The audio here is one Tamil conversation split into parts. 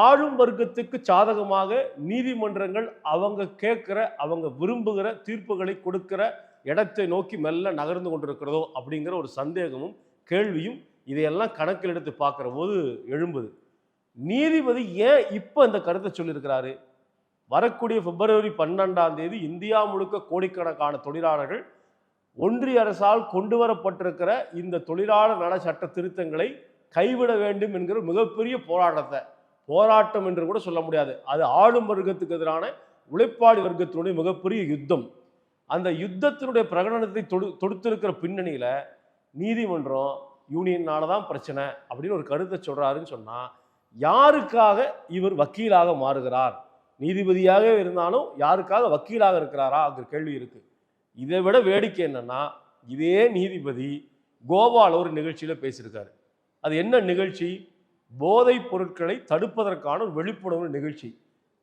ஆளும் வர்க்கத்துக்கு சாதகமாக நீதிமன்றங்கள் அவங்க கேட்கிற, அவங்க விரும்புகிற தீர்ப்புகளை கொடுக்கிற இடத்தை நோக்கி மெல்ல நகர்ந்து கொண்டிருக்கிறதோ அப்படிங்கிற ஒரு சந்தேகமும் கேள்வியும் இதையெல்லாம் கணக்கில் எடுத்து பார்க்கிற போது எழும்புது. நீதிபதி ஏன் இப்ப இந்த கருத்தை சொல்லியிருக்கிறாரு? வரக்கூடிய பிப்ரவரி 12ஆம் தேதி இந்தியா முழுக்க கோடிக்கணக்கான தொழிலாளர்கள் ஒன்றிய அரசால் கொண்டு வரப்பட்டிருக்கிற இந்த தொழிலாளர் நல சட்ட திருத்தங்களை கைவிட வேண்டும் என்கிற மிகப்பெரிய போராட்டம் என்று கூட சொல்ல முடியாது. அது ஆளும் வர்க்கத்துக்கு எதிரான உழைப்பாளி வர்க்கத்தினுடைய மிகப்பெரிய யுத்தம். அந்த யுத்தத்தினுடைய பிரகடனத்தை தொடுத்திருக்கிற பின்னணியில நீதிமன்றம் யூனியனால தான் பிரச்சனை அப்படின்னு ஒரு கருத்தை சொல்றாருன்னு சொன்னா, யாருக்காக இவர் வக்கீலாக மாறுகிறார்? நீதிபதியாக இருந்தாலும் யாருக்காக வக்கீலாக இருக்கிறாரா கேள்வி இருக்கு. இதை விட வேடிக்கை என்னன்னா, இதே நீதிபதி கோவால ஒரு நிகழ்ச்சியில பேசியிருக்காரு. அது என்ன நிகழ்ச்சி? போதைப் பொருட்களை தடுப்பதற்கான ஒரு விழிப்புணர்வு நிகழ்ச்சி.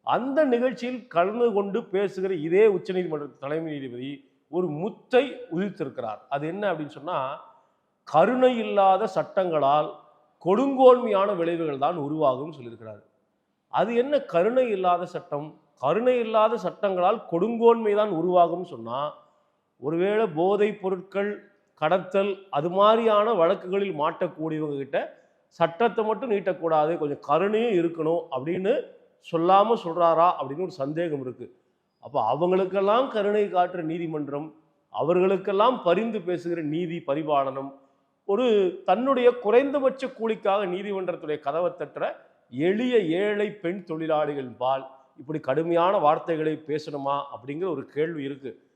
அந்த நிகழ்ச்சியில் கலந்து கொண்டு பேசுகிற இதே உச்சநீதிமன்ற தலைமை நீதிபதி ஒரு முத்தை உதிர்த்திருக்கிறார். அது என்ன அப்படின்னு சொன்னா, கருணை இல்லாத சட்டங்களால் கொடுங்கோன்மையான விளைவுகள் தான் உருவாகும் சொல்லியிருக்கிறார். அது என்ன கருணை இல்லாத சட்டம்? கருணை இல்லாத சட்டங்களால் கொடுங்கோன்மை தான் உருவாகும் சொன்னா, ஒருவேளை போதைப் பொருட்கள் கடத்தல் அது மாதிரியான வழக்குகளில் மாட்டக்கூடியவங்க கிட்ட சட்டத்தை மட்டும் நீட்டக்கூடாது, கொஞ்சம் கருணையும் இருக்கணும் அப்படின்னு சொல்லாம சொல்றாரா அப்படின்னு ஒரு சந்தேகம் இருக்கு. அப்போ அவங்களுக்கெல்லாம் கருணை காட்டுற நீதிமன்றம், அவர்களுக்கெல்லாம் பரிந்து பேசுகிற நீதி பரிபாலனம், ஒரு தன்னுடைய குறைந்தபட்ச கூலிக்காக நீதிமன்றத்துடைய கதவை தட்டுற எளிய ஏழை பெண் தொழிலாளிகள் பால் இப்படி கடுமையான வார்த்தைகளை பேசணுமா அப்படிங்கிற ஒரு கேள்வி இருக்கு.